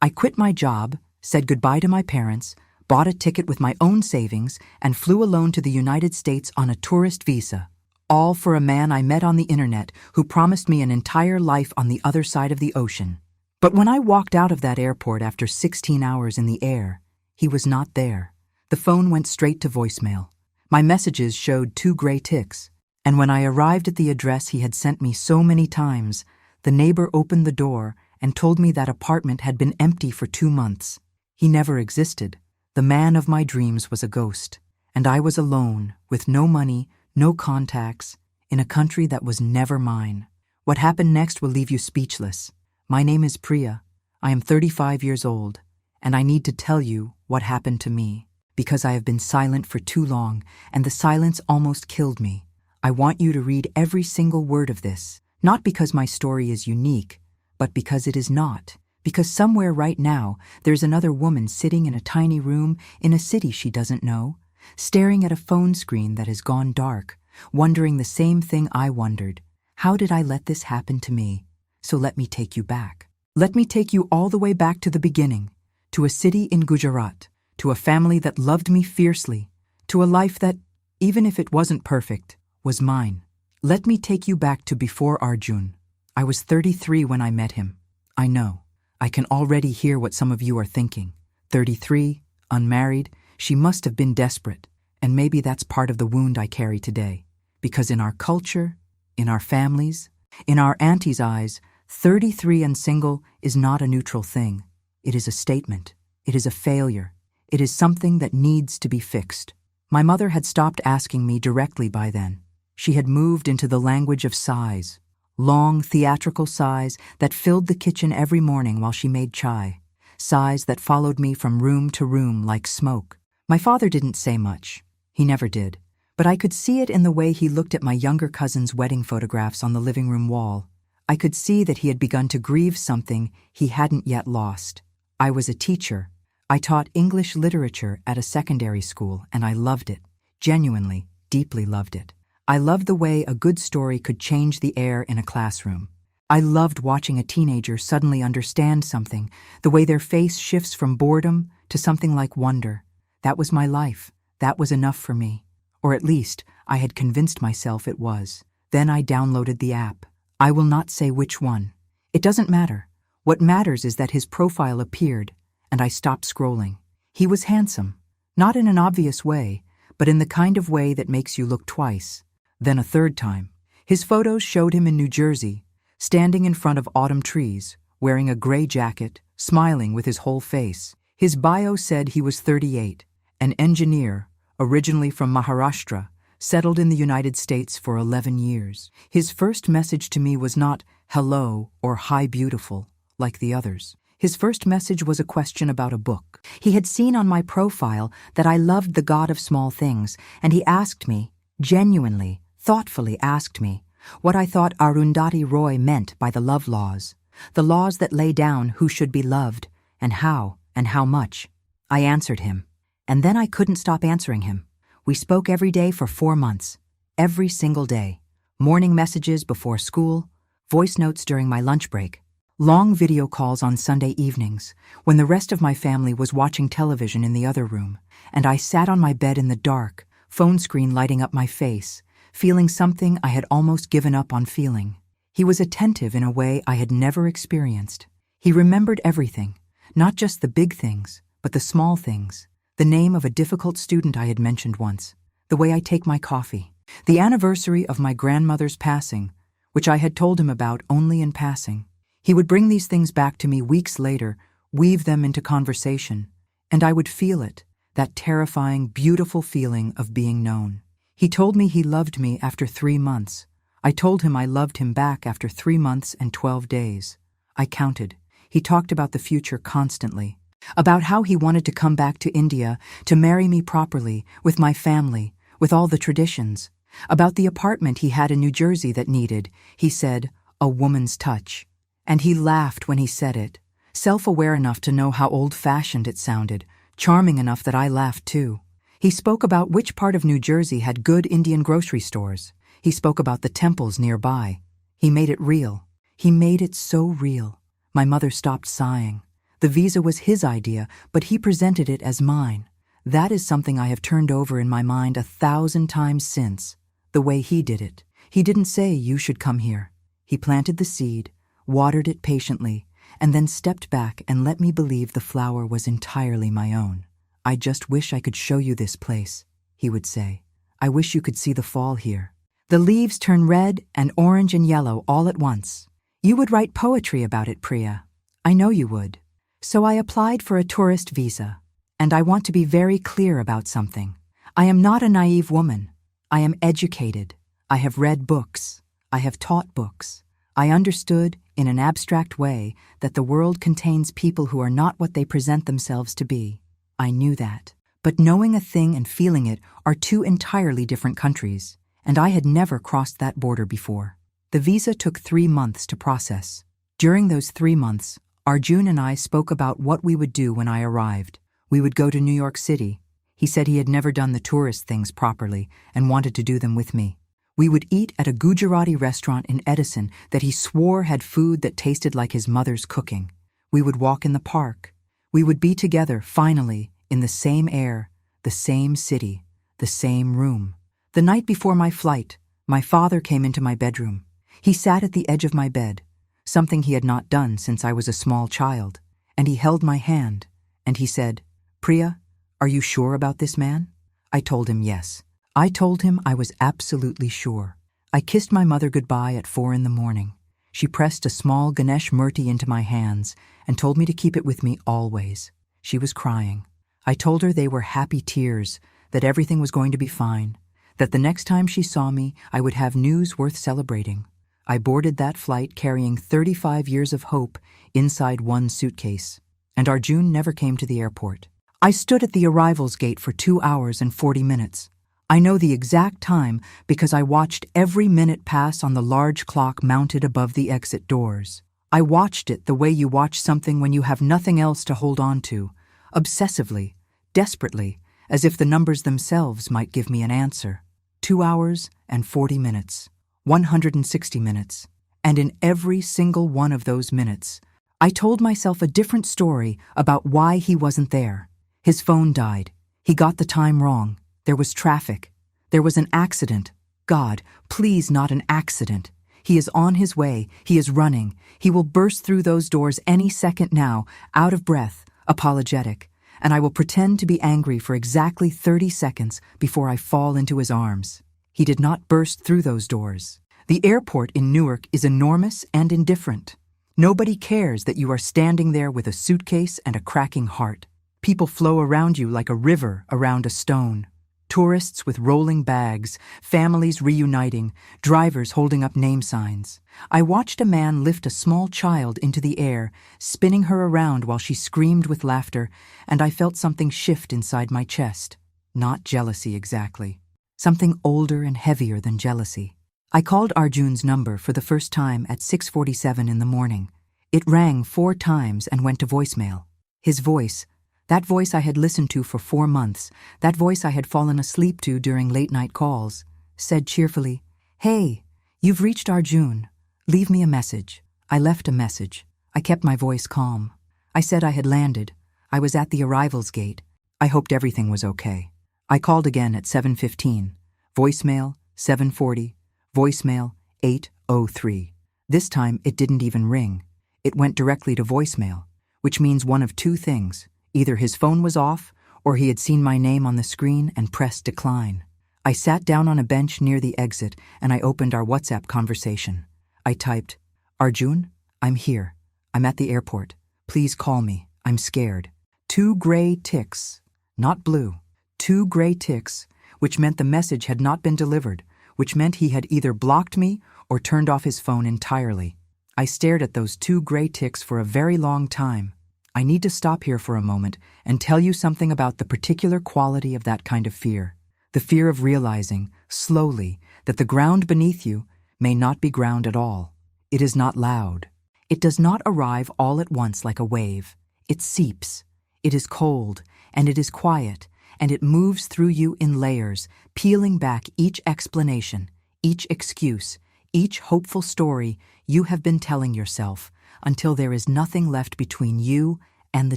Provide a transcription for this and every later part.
I quit my job, said goodbye to my parents, bought a ticket with my own savings, and flew alone to the United States on a tourist visa. All for a man I met on the internet who promised me an entire life on the other side of the ocean. But when I walked out of that airport after 16 hours in the air, he was not there. The phone went straight to voicemail. My messages showed 2 gray ticks, and when I arrived at the address he had sent me so many times, the neighbor opened the door and told me that apartment had been empty for 2 months. He never existed. The man of my dreams was a ghost, and I was alone, with no money, no contacts, in a country that was never mine. What happened next will leave you speechless. My name is Priya. I am 35 years old, and I need to tell you what happened to me, because I have been silent for too long, and the silence almost killed me. I want you to read every single word of this, not because my story is unique, but because it is not. Because somewhere right now, there's another woman sitting in a tiny room in a city she doesn't know, staring at a phone screen that has gone dark, wondering the same thing I wondered. How did I let this happen to me? So let me take you back. Let me take you all the way back to the beginning, to a city in Gujarat, to a family that loved me fiercely, to a life that, even if it wasn't perfect, was mine. Let me take you back to before Arjun. I was 33 when I met him. I know. I can already hear what some of you are thinking. 33, unmarried, she must have been desperate. And maybe that's part of the wound I carry today. Because in our culture, in our families, in our auntie's eyes, 33 and single is not a neutral thing. It is a statement. It is a failure. It is something that needs to be fixed. My mother had stopped asking me directly by then. She had moved into the language of sighs. Long, theatrical sighs that filled the kitchen every morning while she made chai. Sighs that followed me from room to room like smoke. My father didn't say much. He never did. But I could see it in the way he looked at my younger cousin's wedding photographs on the living room wall. I could see that he had begun to grieve something he hadn't yet lost. I was a teacher. I taught English literature at a secondary school, and I loved it. Genuinely, deeply loved it. I loved the way a good story could change the air in a classroom. I loved watching a teenager suddenly understand something, the way their face shifts from boredom to something like wonder. That was my life. That was enough for me. Or at least, I had convinced myself it was. Then I downloaded the app. I will not say which one. It doesn't matter. What matters is that his profile appeared, and I stopped scrolling. He was handsome. Not in an obvious way, but in the kind of way that makes you look twice. Then a third time. His photos showed him in New Jersey, standing in front of autumn trees, wearing a gray jacket, smiling with his whole face. His bio said he was 38, an engineer, originally from Maharashtra, settled in the United States for 11 years. His first message to me was not hello or hi beautiful, like the others. His first message was a question about a book. He had seen on my profile that I loved the God of small things, and he asked me, genuinely, thoughtfully asked me, what I thought Arundhati Roy meant by the love laws, the laws that lay down who should be loved, and how much. I answered him, and then I couldn't stop answering him. We spoke every day for 4 months, every single day. Morning messages before school, voice notes during my lunch break, long video calls on Sunday evenings, when the rest of my family was watching television in the other room, and I sat on my bed in the dark, phone screen lighting up my face, feeling something I had almost given up on feeling. He was attentive in a way I had never experienced. He remembered everything, not just the big things, but the small things. The name of a difficult student I had mentioned once, the way I take my coffee, the anniversary of my grandmother's passing, which I had told him about only in passing. He would bring these things back to me weeks later, weave them into conversation, and I would feel it, that terrifying, beautiful feeling of being known. He told me he loved me after 3 months. I told him I loved him back after 3 months and 12 days. I counted. He talked about the future constantly, about how he wanted to come back to India to marry me properly, with my family, with all the traditions, about the apartment he had in New Jersey that needed, he said, a woman's touch. And he laughed when he said it, self-aware enough to know how old-fashioned it sounded, charming enough that I laughed too. He spoke about which part of New Jersey had good Indian grocery stores. He spoke about the temples nearby. He made it real. He made it so real. My mother stopped sighing. The visa was his idea, but he presented it as mine. That is something I have turned over in my mind 1,000 times since. The way he did it. He didn't say you should come here. He planted the seed, watered it patiently, and then stepped back and let me believe the flower was entirely my own. I just wish I could show you this place, he would say. I wish you could see the fall here. The leaves turn red and orange and yellow all at once. You would write poetry about it, Priya. I know you would. So I applied for a tourist visa. And I want to be very clear about something. I am not a naive woman. I am educated. I have read books. I have taught books. I understood, in an abstract way, that the world contains people who are not what they present themselves to be. I knew that. But knowing a thing and feeling it are two entirely different countries, and I had never crossed that border before. The visa took 3 months to process. During those 3 months, Arjun and I spoke about what we would do when I arrived. We would go to New York City. He said he had never done the tourist things properly and wanted to do them with me. We would eat at a Gujarati restaurant in Edison that he swore had food that tasted like his mother's cooking. We would walk in the park. We would be together, finally, in the same air, the same city, the same room. The night before my flight, my father came into my bedroom. He sat at the edge of my bed, something he had not done since I was a small child, and he held my hand, and he said, "Priya, are you sure about this man?" I told him yes. I told him I was absolutely sure. I kissed my mother goodbye at 4 in the morning. She pressed a small Ganesh Murti into my hands and told me to keep it with me always. She was crying. I told her they were happy tears, that everything was going to be fine, that the next time she saw me, I would have news worth celebrating. I boarded that flight carrying 35 years of hope inside one suitcase, and Arjun never came to the airport. I stood at the arrivals gate for 2 hours and 40 minutes. I know the exact time because I watched every minute pass on the large clock mounted above the exit doors. I watched it the way you watch something when you have nothing else to hold on to, obsessively, desperately, as if the numbers themselves might give me an answer. 2 hours and 40 minutes. 160 minutes, and in every single one of those minutes, I told myself a different story about why he wasn't there. His phone died. He got the time wrong. There was traffic. There was an accident. God, please not an accident. He is on his way. He is running. He will burst through those doors any second now, out of breath, apologetic, and I will pretend to be angry for exactly 30 seconds before I fall into his arms. He did not burst through those doors. The airport in Newark is enormous and indifferent. Nobody cares that you are standing there with a suitcase and a cracking heart. People flow around you like a river around a stone. Tourists with rolling bags, families reuniting, drivers holding up name signs. I watched a man lift a small child into the air, spinning her around while she screamed with laughter, and I felt something shift inside my chest. Not jealousy exactly. Something older and heavier than jealousy. I called Arjun's number for the first time at 6:47 in the morning. It rang 4 times and went to voicemail. His voice, that voice I had listened to for 4 months, that voice I had fallen asleep to during late-night calls, said cheerfully, "Hey, you've reached Arjun. Leave me a message." I left a message. I kept my voice calm. I said I had landed. I was at the arrivals gate. I hoped everything was okay. I called again at 7:15. Voicemail, 7:40. Voicemail, 8:03. This time, it didn't even ring. It went directly to voicemail, which means one of 2 things. Either his phone was off, or he had seen my name on the screen and pressed decline. I sat down on a bench near the exit, and I opened our WhatsApp conversation. I typed, "Arjun, I'm here. I'm at the airport. Please call me. I'm scared." 2 gray ticks, not blue. 2 gray ticks, which meant the message had not been delivered, which meant he had either blocked me or turned off his phone entirely. I stared at those 2 gray ticks for a very long time. I need to stop here for a moment and tell you something about the particular quality of that kind of fear. The fear of realizing, slowly, that the ground beneath you may not be ground at all. It is not loud. It does not arrive all at once like a wave. It seeps. It is cold, and it is quiet, and it moves through you in layers, peeling back each explanation, each excuse, each hopeful story you have been telling yourself, until there is nothing left between you and the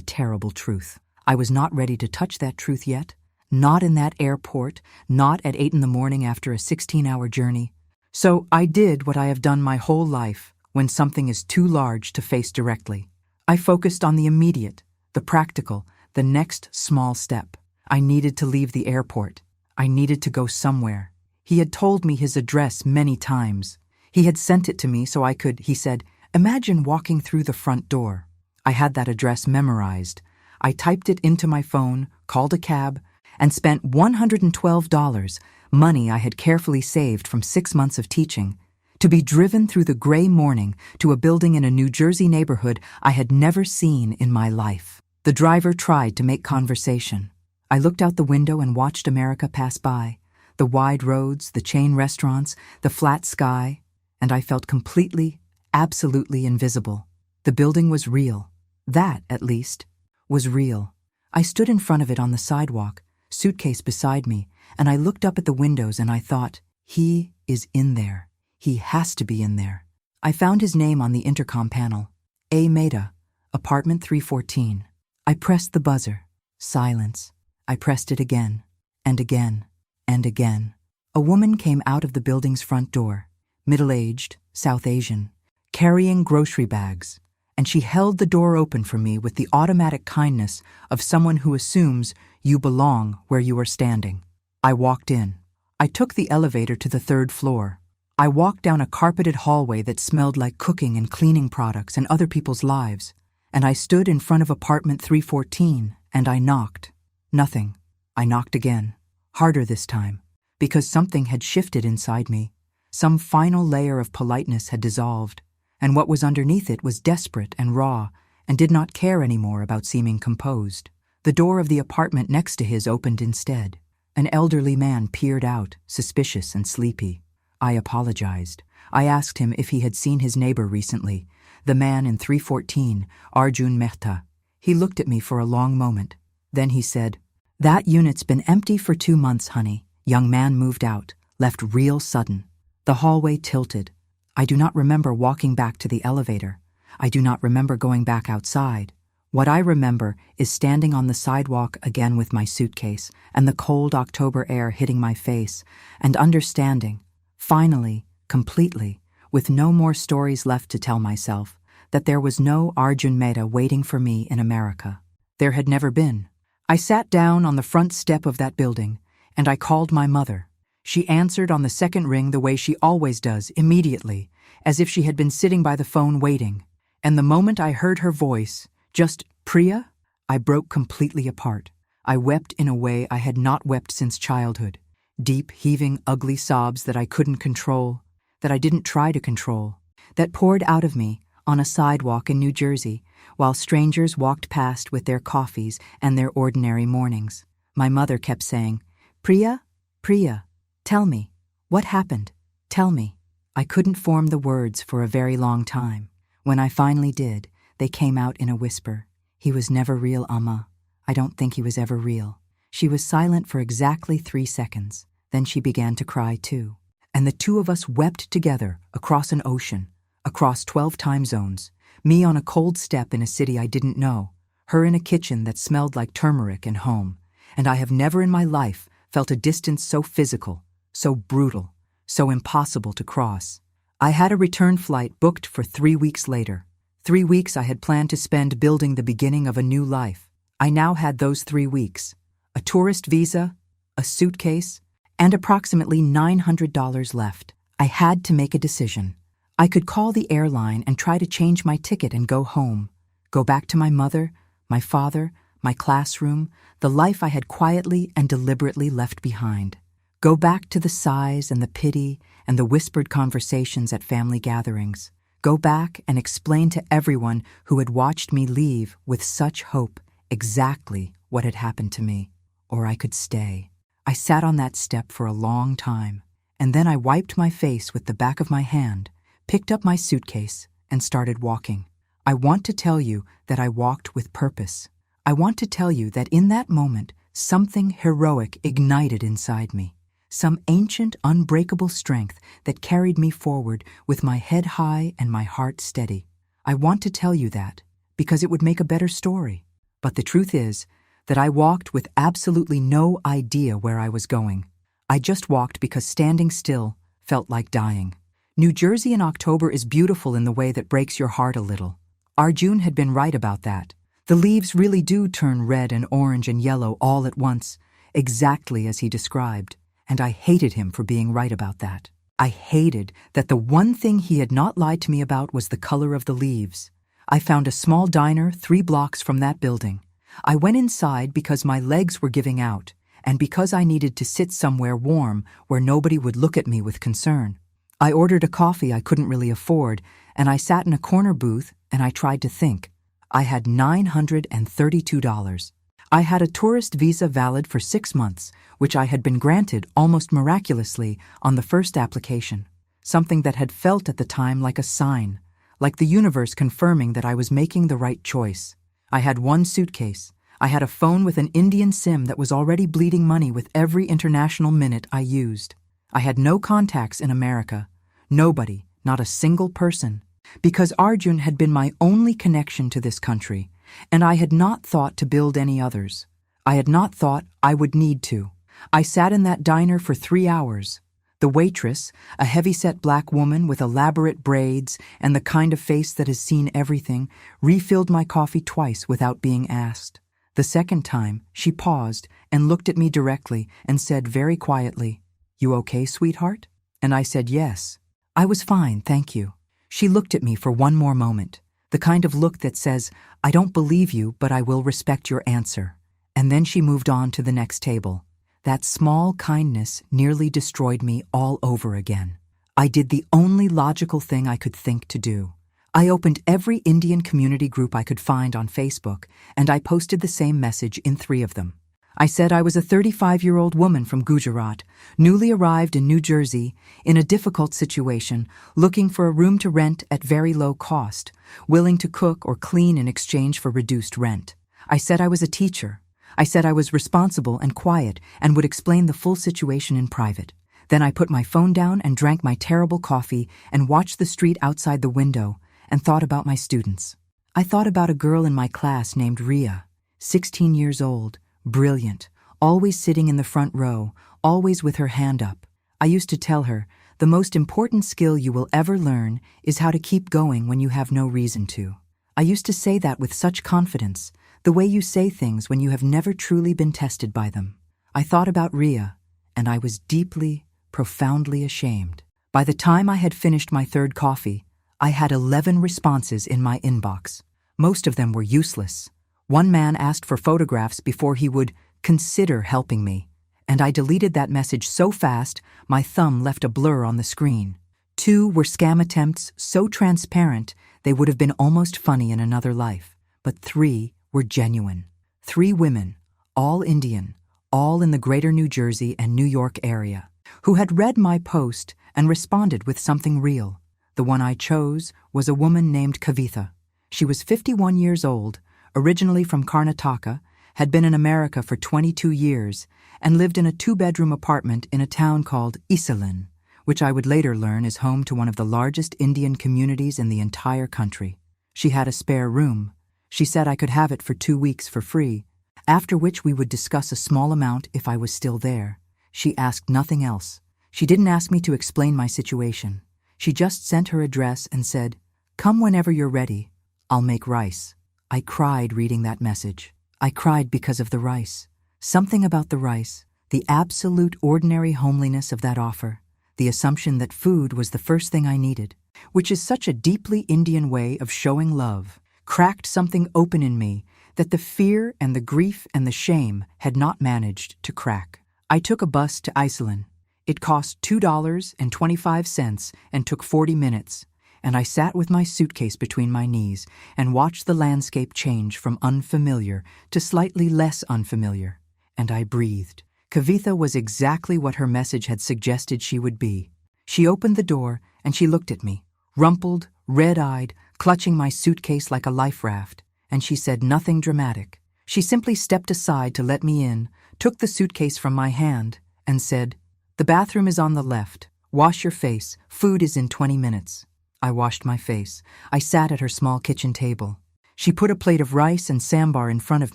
terrible truth. I was not ready to touch that truth yet. Not in that airport, not at 8 in the morning after a 16-hour journey. So I did what I have done my whole life when something is too large to face directly. I focused on the immediate, the practical, the next small step. I needed to leave the airport. I needed to go somewhere. He had told me his address many times. He had sent it to me so I could, he said, imagine walking through the front door. I had that address memorized. I typed it into my phone, called a cab, and spent $112, money I had carefully saved from 6 months of teaching, to be driven through the gray morning to a building in a New Jersey neighborhood I had never seen in my life. The driver tried to make conversation. I looked out the window and watched America pass by, the wide roads, the chain restaurants, the flat sky, and I felt completely, absolutely invisible. The building was real. That, at least, was real. I stood in front of it on the sidewalk, suitcase beside me, and I looked up at the windows and I thought, he is in there. He has to be in there. I found his name on the intercom panel. A. Maida, apartment 314. I pressed the buzzer. Silence. I pressed it again, and again, and again. A woman came out of the building's front door, middle-aged, South Asian, carrying grocery bags, and she held the door open for me with the automatic kindness of someone who assumes you belong where you are standing. I walked in. I took the elevator to the 3rd floor. I walked down a carpeted hallway that smelled like cooking and cleaning products and other people's lives, and I stood in front of apartment 314, and I knocked. Nothing. I knocked again, harder this time, because something had shifted inside me. Some final layer of politeness had dissolved, and what was underneath it was desperate and raw and did not care anymore about seeming composed. The door of the apartment next to his opened instead. An elderly man peered out, suspicious and sleepy. I apologized. I asked him if he had seen his neighbor recently, the man in 314, Arjun Mehta. He looked at me for a long moment. Then he said, "That unit's been empty for 2 months, honey." Young man moved out, left real sudden. The hallway tilted. I do not remember walking back to the elevator. I do not remember going back outside. What I remember is standing on the sidewalk again with my suitcase and the cold October air hitting my face, and understanding, finally, completely, with no more stories left to tell myself, that there was no Arjun Mehta waiting for me in America. There had never been. I sat down on the front step of that building, and I called my mother. She answered on the second ring the way she always does, immediately, as if she had been sitting by the phone waiting. And the moment I heard her voice, just "Priya," I broke completely apart. I wept in a way I had not wept since childhood. Deep, heaving, ugly sobs that I couldn't control, that I didn't try to control, that poured out of me on a sidewalk in New Jersey while strangers walked past with their coffees and their ordinary mornings. My mother kept saying, "Priya, Priya, tell me, what happened? Tell me." I couldn't form the words for a very long time. When I finally did, they came out in a whisper. "He was never real, Amma. I don't think he was ever real." She was silent for exactly 3 seconds. Then she began to cry too. And the two of us wept together across an ocean, across 12 time zones, me on a cold step in a city I didn't know, her in a kitchen that smelled like turmeric and home. And I have never in my life felt a distance so physical, so brutal, so impossible to cross. I had a return flight booked for 3 weeks later. 3 weeks I had planned to spend building the beginning of a new life. I now had those 3 weeks. A tourist visa, a suitcase, and approximately $900 left. I had to make a decision. I could call the airline and try to change my ticket and go home, go back to my mother, my father, my classroom, the life I had quietly and deliberately left behind. Go back to the sighs and the pity and the whispered conversations at family gatherings. Go back and explain to everyone who had watched me leave with such hope exactly what had happened to me. Or I could stay. I sat on that step for a long time, and then I wiped my face with the back of my hand, picked up my suitcase, and started walking. I want to tell you that I walked with purpose. I want to tell you that in that moment, something heroic ignited inside me, some ancient, unbreakable strength that carried me forward with my head high and my heart steady. I want to tell you that, because it would make a better story. But the truth is that I walked with absolutely no idea where I was going. I just walked because standing still felt like dying. New Jersey in October is beautiful in the way that breaks your heart a little. Arjun had been right about that. The leaves really do turn red and orange and yellow all at once, exactly as he described, and I hated him for being right about that. I hated that the one thing he had not lied to me about was the color of the leaves. I found a small diner 3 blocks from that building. I went inside because my legs were giving out, and because I needed to sit somewhere warm where nobody would look at me with concern. I ordered a coffee I couldn't really afford, and I sat in a corner booth and I tried to think. I had $932. I had a tourist visa valid for 6 months, which I had been granted almost miraculously on the first application, something that had felt at the time like a sign, like the universe confirming that I was making the right choice. I had 1 suitcase. I had a phone with an Indian SIM that was already bleeding money with every international minute I used. I had no contacts in America. Nobody, not a single person, because Arjun had been my only connection to this country, and I had not thought to build any others. I had not thought I would need to. I sat in that diner for 3 hours. The waitress, a heavy-set black woman with elaborate braids and the kind of face that has seen everything, refilled my coffee twice without being asked. The second time, she paused and looked at me directly and said very quietly, "You okay, sweetheart?" And I said yes. I was fine, thank you. She looked at me for one more moment, the kind of look that says, "I don't believe you, but I will respect your answer." And then she moved on to the next table. That small kindness nearly destroyed me all over again. I did the only logical thing I could think to do. I opened every Indian community group I could find on Facebook, and I posted the same message in 3 of them. I said I was a 35-year-old woman from Gujarat, newly arrived in New Jersey, in a difficult situation, looking for a room to rent at very low cost, willing to cook or clean in exchange for reduced rent. I said I was a teacher. I said I was responsible and quiet and would explain the full situation in private. Then I put my phone down and drank my terrible coffee and watched the street outside the window and thought about my students. I thought about a girl in my class named Ria, 16 years old, brilliant, always sitting in the front row, always with her hand up. I used to tell her, the most important skill you will ever learn is how to keep going when you have no reason to. I used to say that with such confidence, the way you say things when you have never truly been tested by them. I thought about Ria, and I was deeply, profoundly ashamed. By the time I had finished my 3rd coffee, I had 11 responses in my inbox. Most of them were useless. One man asked for photographs before he would consider helping me, and I deleted that message so fast my thumb left a blur on the screen. 2 were scam attempts so transparent they would have been almost funny in another life, but 3 were genuine. 3 women, all Indian, all in the greater New Jersey and New York area, who had read my post and responded with something real. The one I chose was a woman named Kavitha. She was 51 years old, originally from Karnataka, had been in America for 22 years, and lived in a 2-bedroom apartment in a town called Isalin, which I would later learn is home to one of the largest Indian communities in the entire country. She had a spare room. She said I could have it for 2 weeks for free, after which we would discuss a small amount if I was still there. She asked nothing else. She didn't ask me to explain my situation. She just sent her address and said, "Come whenever you're ready. I'll make rice." I cried reading that message. I cried because of the rice. Something about the rice, the absolute ordinary homeliness of that offer, the assumption that food was the first thing I needed, which is such a deeply Indian way of showing love, cracked something open in me that the fear and the grief and the shame had not managed to crack. I took a bus to Iselin. It cost $2.25 and took 40 minutes. And I sat with my suitcase between my knees and watched the landscape change from unfamiliar to slightly less unfamiliar. And I breathed. Kavitha was exactly what her message had suggested she would be. She opened the door and she looked at me, rumpled, red-eyed, clutching my suitcase like a life raft, and she said nothing dramatic. She simply stepped aside to let me in, took the suitcase from my hand, and said, "The bathroom is on the left. Wash your face. Food is in 20 minutes. I washed my face. I sat at her small kitchen table. She put a plate of rice and sambar in front of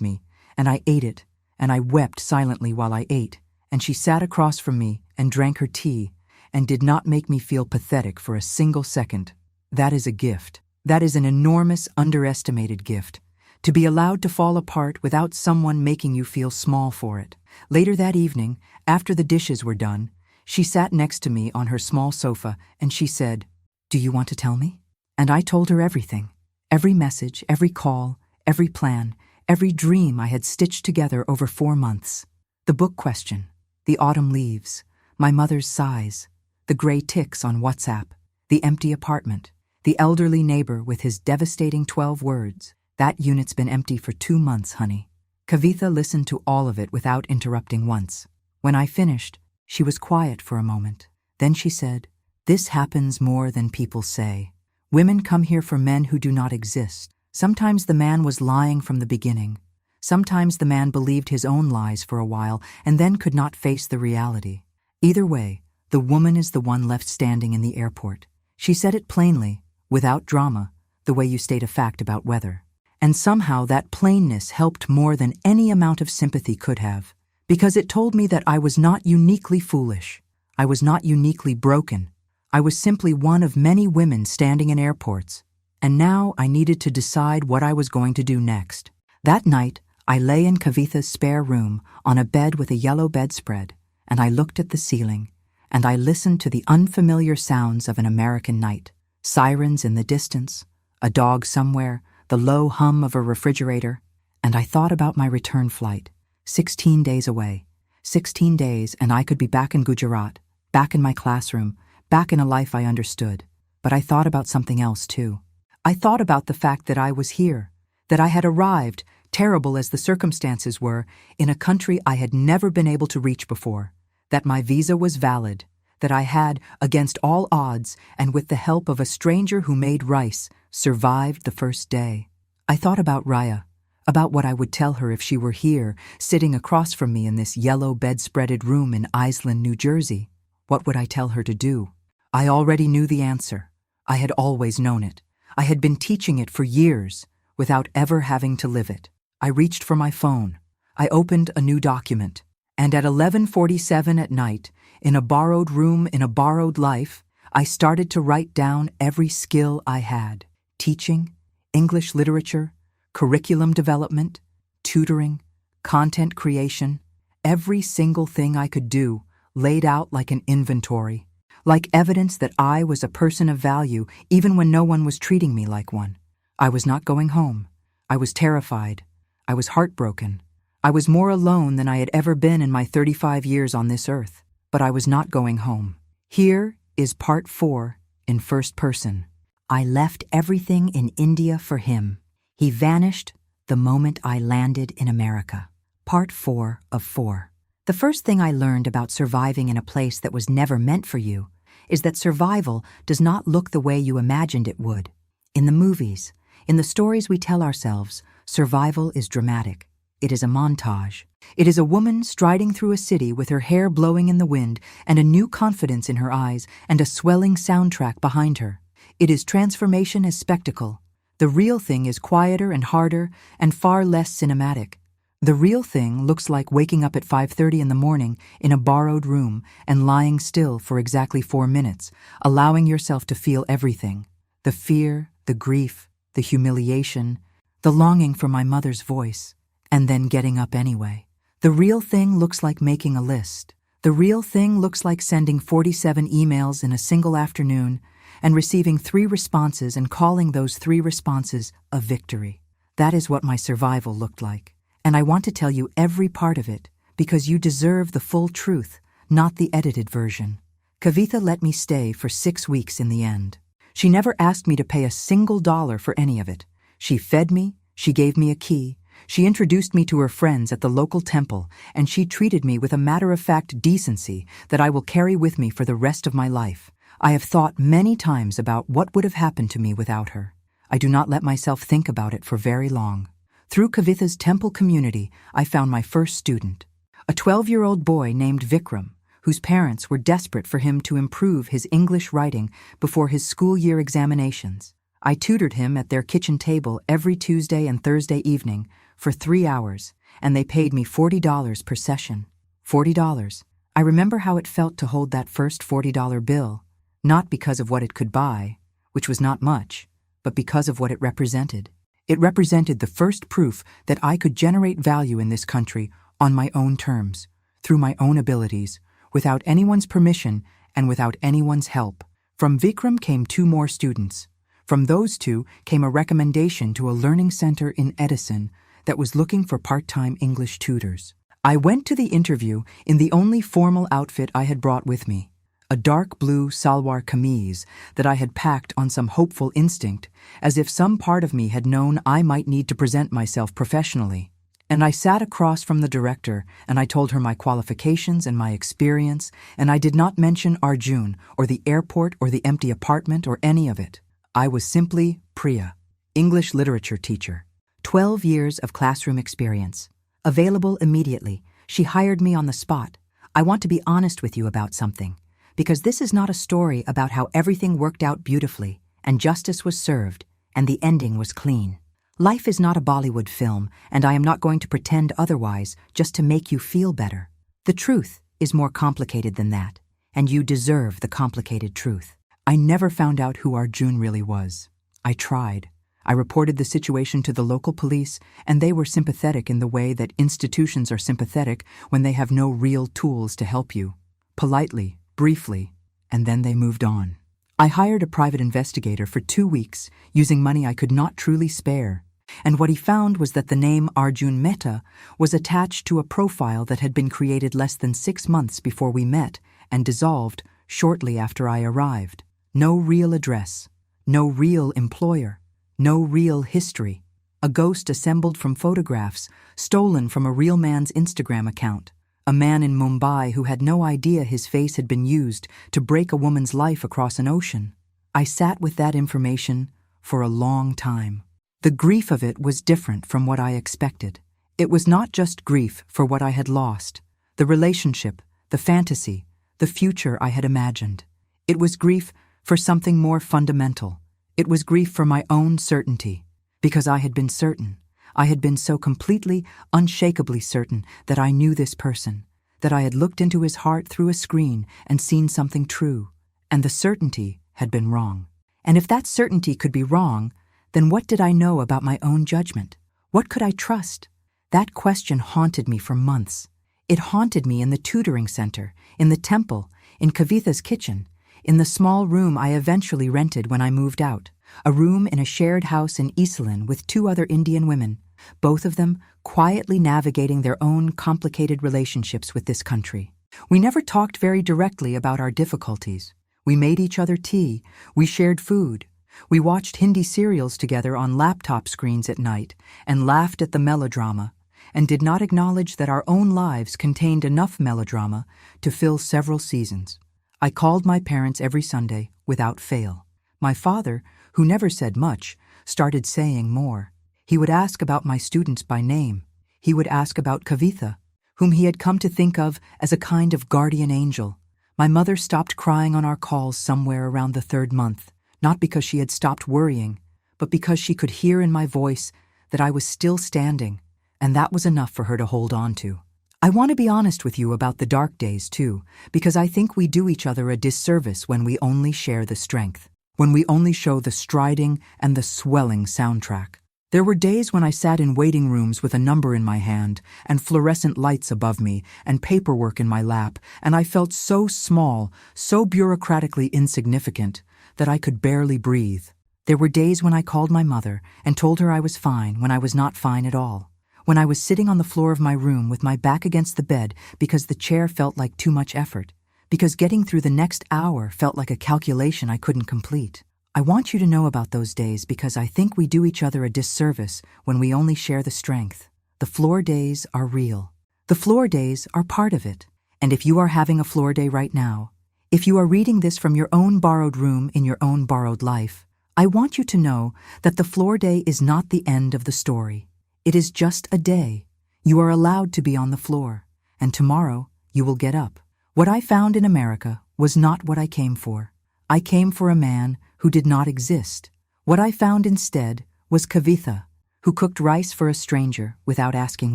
me, and I ate it, and I wept silently while I ate, and she sat across from me and drank her tea, and did not make me feel pathetic for a single second. That is a gift. That is an enormous, underestimated gift. To be allowed to fall apart without someone making you feel small for it. Later that evening, after the dishes were done, she sat next to me on her small sofa and she said, "Do you want to tell me?" And I told her everything. Every message, every call, every plan, every dream I had stitched together over 4 months. The book question, the autumn leaves, my mother's sighs, the gray ticks on WhatsApp, the empty apartment, the elderly neighbor with his devastating 12 words. "That unit's been empty for 2 months, honey." Kavitha listened to all of it without interrupting once. When I finished, she was quiet for a moment. Then she said, "This happens more than people say. Women come here for men who do not exist. Sometimes the man was lying from the beginning. Sometimes the man believed his own lies for a while and then could not face the reality. Either way, the woman is the one left standing in the airport." She said it plainly, without drama, the way you state a fact about weather. And somehow that plainness helped more than any amount of sympathy could have, because it told me that I was not uniquely foolish. I was not uniquely broken. I was simply one of many women standing in airports. And now I needed to decide what I was going to do next. That night, I lay in Kavitha's spare room on a bed with a yellow bedspread, and I looked at the ceiling, and I listened to the unfamiliar sounds of an American night. Sirens in the distance, a dog somewhere, the low hum of a refrigerator, and I thought about my return flight, 16 days away. 16 days and I could be back in Gujarat, back in my classroom, back in a life I understood. But I thought about something else too. I thought about the fact that I was here, that I had arrived, terrible as the circumstances were, in a country I had never been able to reach before, that my visa was valid, that I had, against all odds and with the help of a stranger who made rice, survived the first day. I thought about Raya, about what I would tell her if she were here, sitting across from me in this yellow bedspreaded room in Iselin, New Jersey. What would I tell her to do? I already knew the answer. I had always known it. I had been teaching it for years, without ever having to live it. I reached for my phone. I opened a new document. And at 11:47 at night, in a borrowed room in a borrowed life, I started to write down every skill I had. Teaching, English literature, curriculum development, tutoring, content creation, every single thing I could do, laid out like an inventory, like evidence that I was a person of value even when no one was treating me like one. I was not going home. I was terrified. I was heartbroken. I was more alone than I had ever been in my 35 years on this earth, but I was not going home. Here is part 4 in first person. I left everything in India for him. He vanished the moment I landed in America. Part 4 of 4. The first thing I learned about surviving in a place that was never meant for you is that survival does not look the way you imagined it would. In the movies, in the stories we tell ourselves, survival is dramatic. It is a montage. It is a woman striding through a city with her hair blowing in the wind and a new confidence in her eyes and a swelling soundtrack behind her. It is transformation as spectacle. The real thing is quieter and harder and far less cinematic. The real thing looks like waking up at 5:30 in the morning in a borrowed room and lying still for exactly 4 minutes, allowing yourself to feel everything. The fear, the grief, the humiliation, the longing for my mother's voice, and then getting up anyway. The real thing looks like making a list. The real thing looks like sending 47 emails in a single afternoon and receiving 3 responses and calling those 3 responses a victory. That is what my survival looked like. And I want to tell you every part of it because you deserve the full truth, not the edited version. Kavitha let me stay for 6 weeks in the end. She never asked me to pay a single dollar for any of it. She fed me, she gave me a key, she introduced me to her friends at the local temple, and she treated me with a matter-of-fact decency that I will carry with me for the rest of my life. I have thought many times about what would have happened to me without her. I do not let myself think about it for very long. Through Kavitha's temple community, I found my first student, a 12-year-old boy named Vikram, whose parents were desperate for him to improve his English writing before his school year examinations. I tutored him at their kitchen table every Tuesday and Thursday evening for 3 hours, and they paid me $40 per session. $40. I remember how it felt to hold that first $40 bill, not because of what it could buy, which was not much, but because of what it represented. It represented the first proof that I could generate value in this country on my own terms, through my own abilities, without anyone's permission and without anyone's help. From Vikram came 2 more students. From those 2 came a recommendation to a learning center in Edison that was looking for part-time English tutors. I went to the interview in the only formal outfit I had brought with me, a dark blue salwar kameez that I had packed on some hopeful instinct, as if some part of me had known I might need to present myself professionally. And I sat across from the director, and I told her my qualifications and my experience, and I did not mention Arjun or the airport or the empty apartment or any of it. I was simply Priya, English literature teacher. 12 years of classroom experience. Available immediately. She hired me on the spot. I want to be honest with you about something, because this is not a story about how everything worked out beautifully, and justice was served, and the ending was clean. Life is not a Bollywood film, and I am not going to pretend otherwise just to make you feel better. The truth is more complicated than that, and you deserve the complicated truth. I never found out who Arjun really was. I tried. I reported the situation to the local police, and they were sympathetic in the way that institutions are sympathetic when they have no real tools to help you. Politely, briefly, and then they moved on. I hired a private investigator for 2 weeks, using money I could not truly spare, and what he found was that the name Arjun Mehta was attached to a profile that had been created less than 6 months before we met and dissolved shortly after I arrived. No real address, no real employer, no real history. A ghost assembled from photographs, stolen from a real man's Instagram account. A man in Mumbai who had no idea his face had been used to break a woman's life across an ocean. I sat with that information for a long time. The grief of it was different from what I expected. It was not just grief for what I had lost, the relationship, the fantasy, the future I had imagined. It was grief for something more fundamental. It was grief for my own certainty, because I had been certain. I had been so completely, unshakably certain that I knew this person, that I had looked into his heart through a screen and seen something true, and the certainty had been wrong. And if that certainty could be wrong, then what did I know about my own judgment? What could I trust? That question haunted me for months. It haunted me in the tutoring center, in the temple, in Kavitha's kitchen, in the small room I eventually rented when I moved out, a room in a shared house in Eastland with 2 other Indian women, both of them quietly navigating their own complicated relationships with this country. We never talked very directly about our difficulties. We made each other tea, we shared food, we watched Hindi serials together on laptop screens at night and laughed at the melodrama, and did not acknowledge that our own lives contained enough melodrama to fill several seasons. I called my parents every Sunday without fail. My father, who never said much, started saying more. He would ask about my students by name. He would ask about Kavitha, whom he had come to think of as a kind of guardian angel. My mother stopped crying on our calls somewhere around the 3rd month, not because she had stopped worrying, but because she could hear in my voice that I was still standing, and that was enough for her to hold on to. I want to be honest with you about the dark days, too, because I think we do each other a disservice when we only share the strength, when we only show the striding and the swelling soundtrack. There were days when I sat in waiting rooms with a number in my hand and fluorescent lights above me and paperwork in my lap, and I felt so small, so bureaucratically insignificant, that I could barely breathe. There were days when I called my mother and told her I was fine when I was not fine at all. When I was sitting on the floor of my room with my back against the bed because the chair felt like too much effort, because getting through the next hour felt like a calculation I couldn't complete. I want you to know about those days because I think we do each other a disservice when we only share the strength. The floor days are real. The floor days are part of it. And if you are having a floor day right now, if you are reading this from your own borrowed room in your own borrowed life, I want you to know that the floor day is not the end of the story. It is just a day. You are allowed to be on the floor, and tomorrow you will get up. What I found in America was not what I came for. I came for a man who did not exist. What I found instead was Kavitha, who cooked rice for a stranger without asking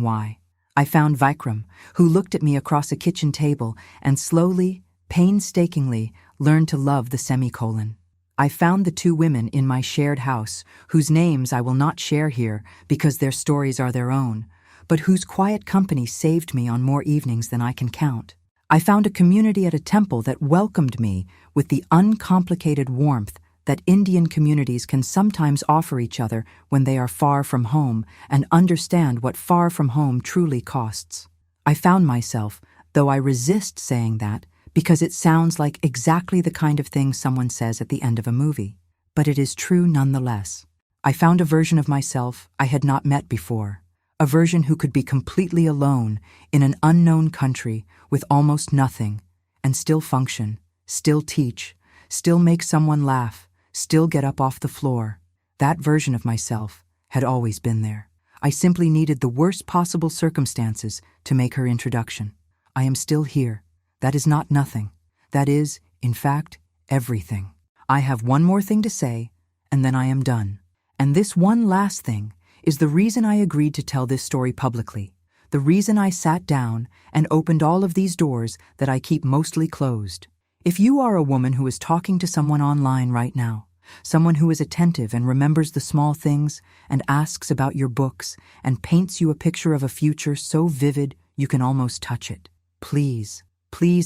why. I found Vikram, who looked at me across a kitchen table and slowly, painstakingly, learned to love the semicolon. I found the two women in my shared house, whose names I will not share here because their stories are their own, but whose quiet company saved me on more evenings than I can count. I found a community at a temple that welcomed me with the uncomplicated warmth that Indian communities can sometimes offer each other when they are far from home and understand what far from home truly costs. I found myself, though I resist saying that, because it sounds like exactly the kind of thing someone says at the end of a movie. But it is true nonetheless. I found a version of myself I had not met before, a version who could be completely alone in an unknown country with almost nothing, and still function, still teach, still make someone laugh, still get up off the floor. That version of myself had always been there. I simply needed the worst possible circumstances to make her introduction. I am still here. That is not nothing. That is, in fact, everything. I have one more thing to say, and then I am done. And this one last thing is the reason I agreed to tell this story publicly, the reason I sat down and opened all of these doors that I keep mostly closed. If you are a woman who is talking to someone online right now, someone who is attentive and remembers the small things and asks about your books and paints you a picture of a future so vivid you can almost touch it, please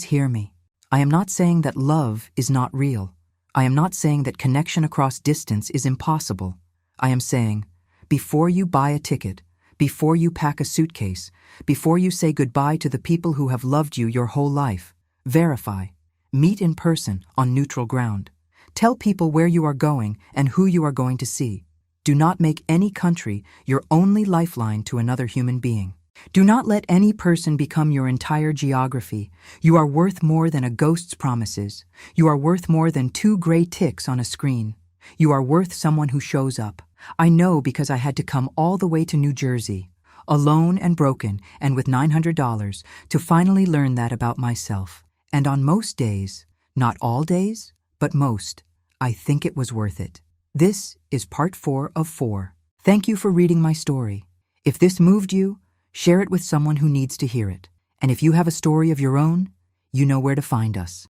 hear me. I am not saying that love is not real. I am not saying that connection across distance is impossible. I am saying, before you buy a ticket, before you pack a suitcase, before you say goodbye to the people who have loved you your whole life, verify. Meet in person on neutral ground. Tell people where you are going and who you are going to see. Do not make any country your only lifeline to another human being. Do not let any person become your entire geography. You are worth more than a ghost's promises. You are worth more than 2 gray ticks on a screen. You are worth someone who shows up. I know because I had to come all the way to New Jersey, alone and broken and with $900, to finally learn that about myself. And on most days, not all days, but most, I think it was worth it. This is part 4 of 4. Thank you for reading my story. If this moved you, share it with someone who needs to hear it. And if you have a story of your own, you know where to find us.